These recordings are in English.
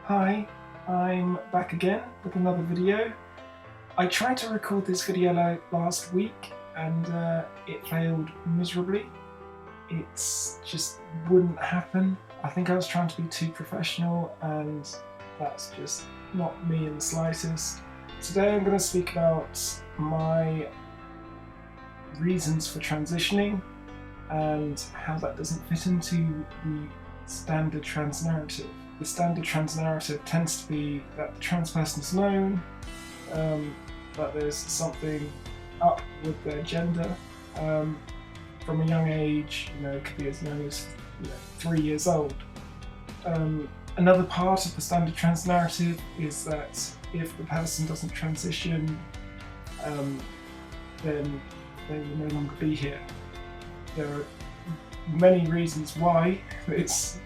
Hi, I'm back again with another video. I tried to record this video last week and it failed miserably. It just wouldn't happen. I think I was trying to be too professional and that's just not me in the slightest. Today I'm going to speak about my reasons for transitioning and how that doesn't fit into the standard trans narrative. The standard trans narrative tends to be that the trans person is known, that there's something up with their gender from a young age. It could be as young as 3 years old. Another part of the standard trans narrative is that if the person doesn't transition, then they will no longer be here. There are many reasons why it's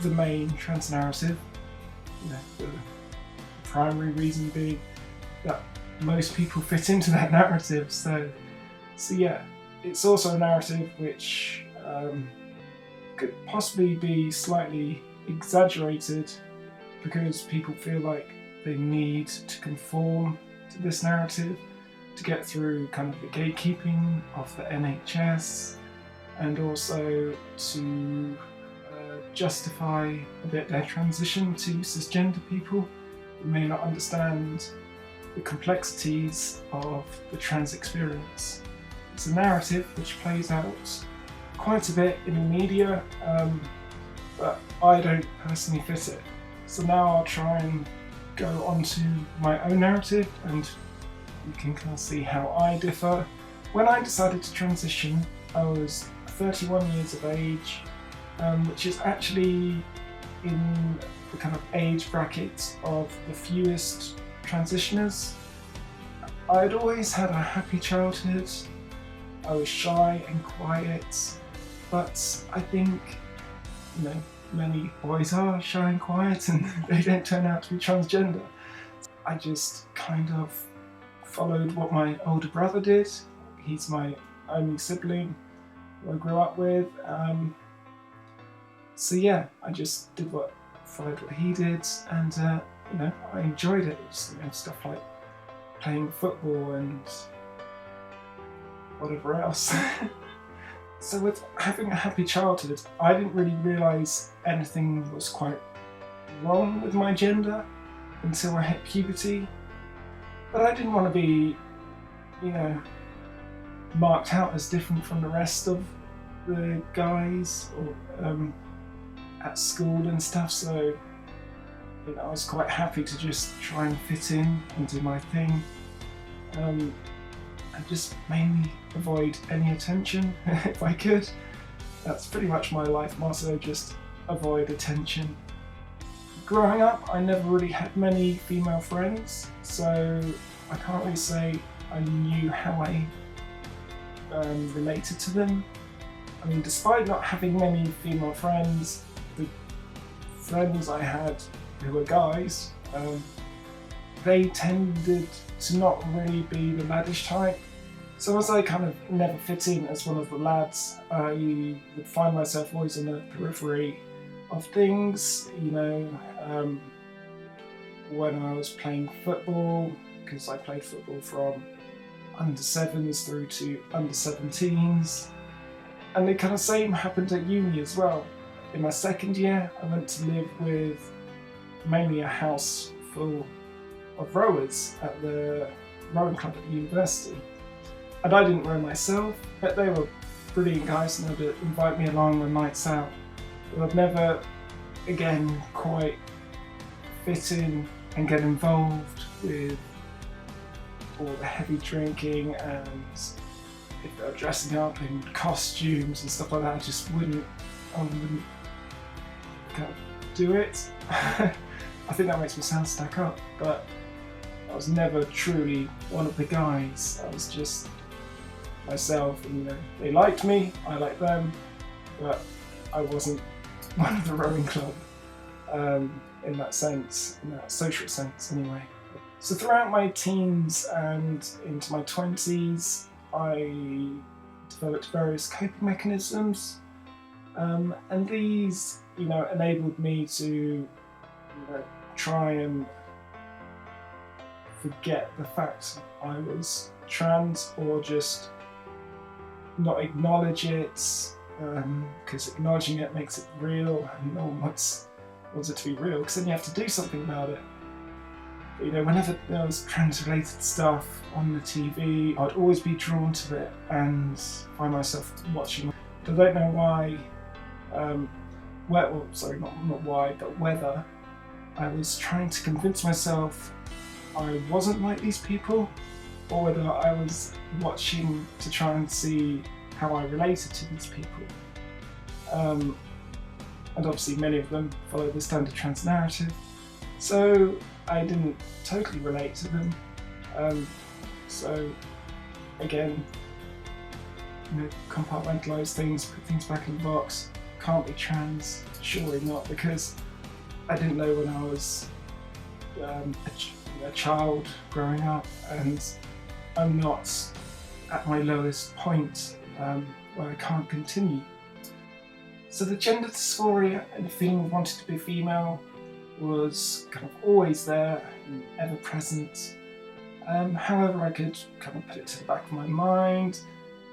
the main trans narrative. The primary reason being that most people fit into that narrative. So yeah, it's also a narrative which could possibly be slightly exaggerated because people feel like they need to conform to this narrative to get through kind of the gatekeeping of the NHS and also to justify a bit their transition to cisgender people who may not understand the complexities of the trans experience. It's a narrative which plays out quite a bit in the media, but I don't personally fit it. So now I'll try and go onto my own narrative and you can kind of see how I differ. When I decided to transition, I was 31 years of age, which is actually in the kind of age bracket of the fewest transitioners. I'd always had a happy childhood. I was shy and quiet, but I think many boys are shy and quiet and they don't turn out to be transgender. I just kind of followed what my older brother did. He's my only sibling who I grew up with. So yeah, I just followed what he did, and I enjoyed it. It was, stuff like playing football and whatever else. So with having a happy childhood, I didn't really realise anything was quite wrong with my gender until I hit puberty. But I didn't want to be, marked out as different from the rest of the guys or at school and stuff. So I was quite happy to just try and fit in and do my thing, and just mainly avoid any attention if I could. That's pretty much my life motto, just avoid attention. Growing up, I never really had many female friends, so I can't really say I knew how I related to them. I mean, despite not having many female friends, the friends I had who were guys, they tended to not really be the laddish type. So as I kind of never fit in as one of the lads, I would find myself always on the periphery of things, when I was playing football, because I played football from under 7s through to under 17s. And the kind of same happened at uni as well. In my second year, I went to live with mainly a house full of rowers at the rowing club at the university. And I didn't row myself, but they were brilliant guys and they'd invite me along on nights out. But I'd never, again, quite fit in and get involved with all the heavy drinking, and if they were dressing up in costumes and stuff like that, I wouldn't kind of do it. I think that makes me sound stuck up, but I was never truly one of the guys. I was just myself, and they liked me, I liked them, but I wasn't one of the rowing club in that sense, in that social sense anyway. So throughout my teens and into my 20s, I developed various coping mechanisms. And these, enabled me to, try and forget the fact I was trans, or just not acknowledge it, because acknowledging it makes it real, and no one wants it to be real, because then you have to do something about it. But, whenever there was trans-related stuff on the TV, I'd always be drawn to it and find myself watching. I don't know why, not why, but whether I was trying to convince myself I wasn't like these people, or whether I was watching to try and see how I related to these people. And obviously many of them follow the standard trans narrative, so I didn't totally relate to them. So again, compartmentalise things, put things back in the box. Can't be trans, surely not, because I didn't know when I was a child growing up, and I'm not at my lowest point where I can't continue. So the gender dysphoria and the feeling of wanting to be female was kind of always there and ever present. However, I could kind of put it to the back of my mind,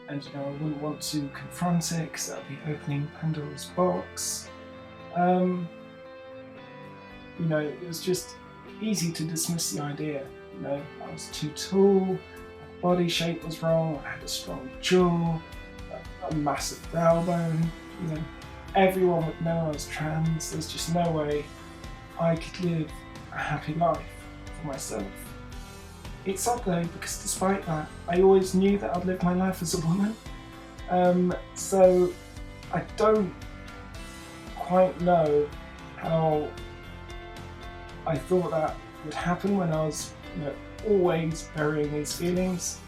and I wouldn't want to confront it because that would be opening Pandora's box. It was just easy to dismiss the idea. I was too tall, my body shape was wrong, I had a strong jaw, a massive brow bone. Everyone would know I was trans. There's just no way I could live a happy life for myself. It's odd though, because despite that, I always knew that I'd live my life as a woman. So I don't quite know how I thought that would happen when I was always burying these feelings.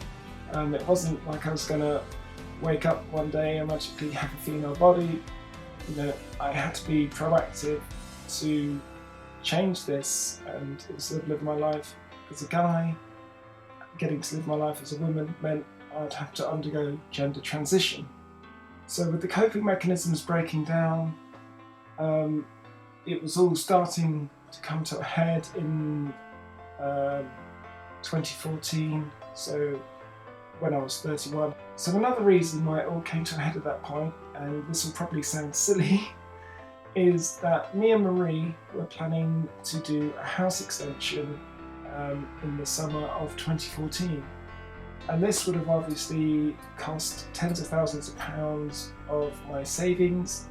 It wasn't like I was going to wake up one day and magically have a female body. I had to be proactive to change this, and instead of living my life as a guy, getting to live my life as a woman meant I'd have to undergo gender transition. So with the coping mechanisms breaking down, it was all starting to come to a head in 2014, so when I was 31. So another reason why it all came to a head at that point, and this will probably sound silly, is that me and Marie were planning to do a house extension in the summer of 2014. And this would have obviously cost tens of thousands of pounds of my savings.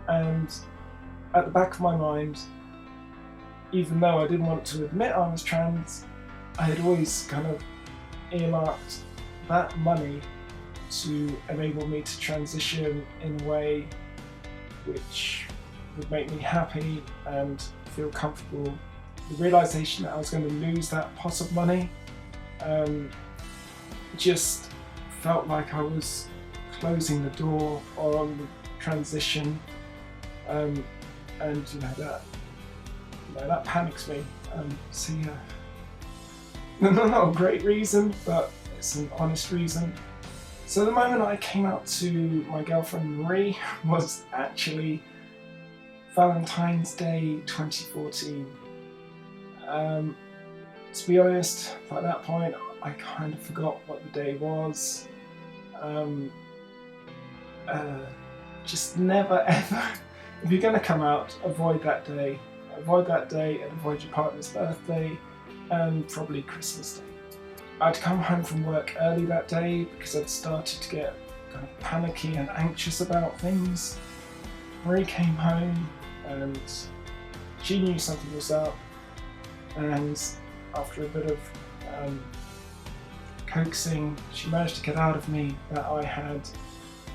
And at the back of my mind, even though I didn't want to admit I was trans, I had always kind of earmarked that money to enable me to transition in a way which would make me happy and feel comfortable. The realisation that I was going to lose that pot of money just felt like I was closing the door on transition, and that panics me. So yeah, not a great reason, but it's an honest reason. So the moment I came out to my girlfriend Marie was actually Valentine's Day 2014. To be honest, by that point I kind of forgot what the day was. Just never ever, if you're going to come out, avoid that day and avoid your partner's birthday and probably Christmas Day. I'd come home from work early that day because I'd started to get kind of panicky and anxious about things. Marie came home and she knew something was up, and after a bit of coaxing, she managed to get out of me that I had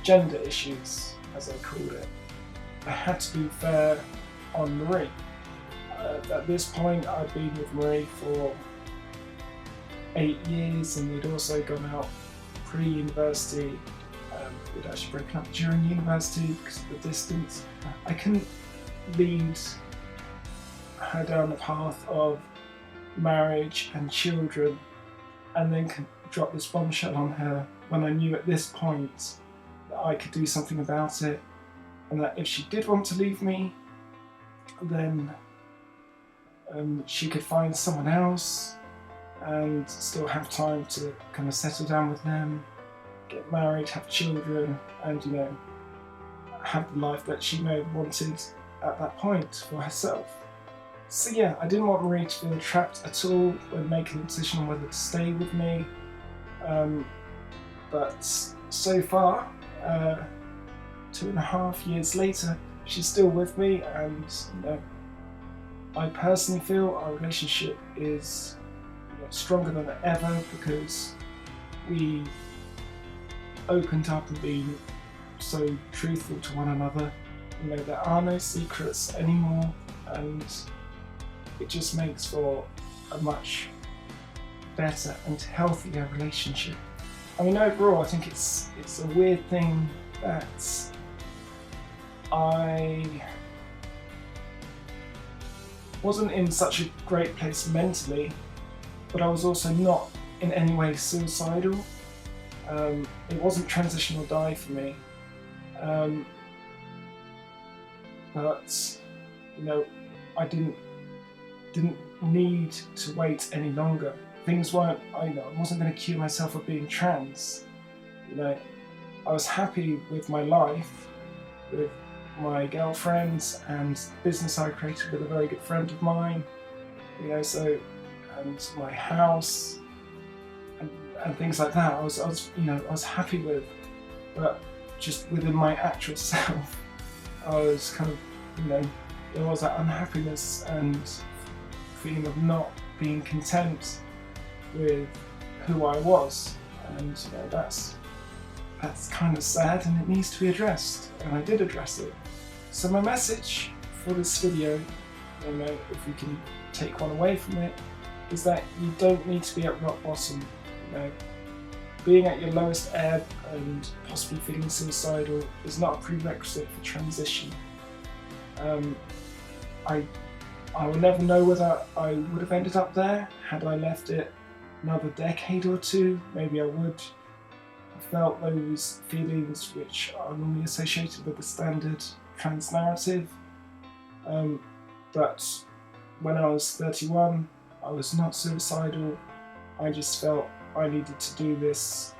gender issues, as I called it. I had to be fair on Marie. At this point, I'd been with Marie for 8 years, and we'd also gone out pre-university. We'd actually broken up during university because of the distance. I couldn't lead her down the path of marriage and children and then drop this bombshell on her when I knew at this point that I could do something about it, and that if she did want to leave me, then she could find someone else and still have time to kind of settle down with them, get married, have children, and have the life that she may have wanted at that point for herself. So yeah, I didn't want Marie to feel trapped at all when making the decision on whether to stay with me. But so far, 2.5 years later, she's still with me, and I personally feel our relationship is stronger than ever because we opened up and been so truthful to one another. There are no secrets anymore, and it just makes for a much better and healthier relationship. I mean, overall, I think it's a weird thing that I wasn't in such a great place mentally, but I was also not in any way suicidal. It wasn't transition or die for me. But I didn't need to wait any longer. Things weren't, I wasn't going to cure myself of being trans. I was happy with my life, with my girlfriends and business I created with a very good friend of mine, and my house and things like that. I was happy with, but just within my actual self, I was kind of, there was that unhappiness and feeling of not being content with who I was, and that's kind of sad, and it needs to be addressed, and I did address it. So my message for this video, if we can take one away from it, is that you don't need to be at rock bottom. Being at your lowest ebb and possibly feeling suicidal is not a prerequisite for transition. I will never know whether I would have ended up there had I left it another decade or two. Maybe I would have felt those feelings which are normally associated with the standard trans narrative. But when I was 31, I was not suicidal. I just felt I needed to do this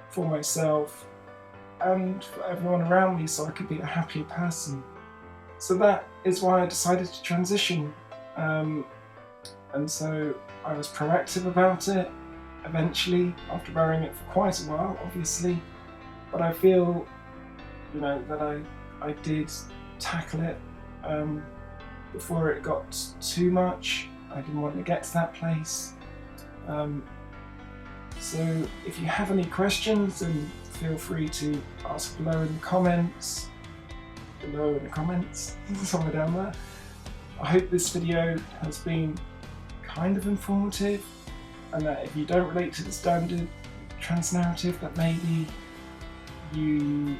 for myself and for everyone around me so I could be a happier person. So that is why I decided to transition. And so I was proactive about it eventually, after bearing it for quite a while, obviously. But I feel, that I did tackle it before it got too much. I didn't want to get to that place. So if you have any questions, then feel free to ask below in the comments. Somewhere down there. I hope this video has been kind of informative, and that if you don't relate to the standard trans narrative, that maybe you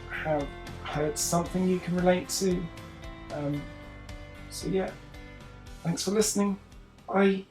have heard something you can relate to. So yeah, thanks for listening. Bye.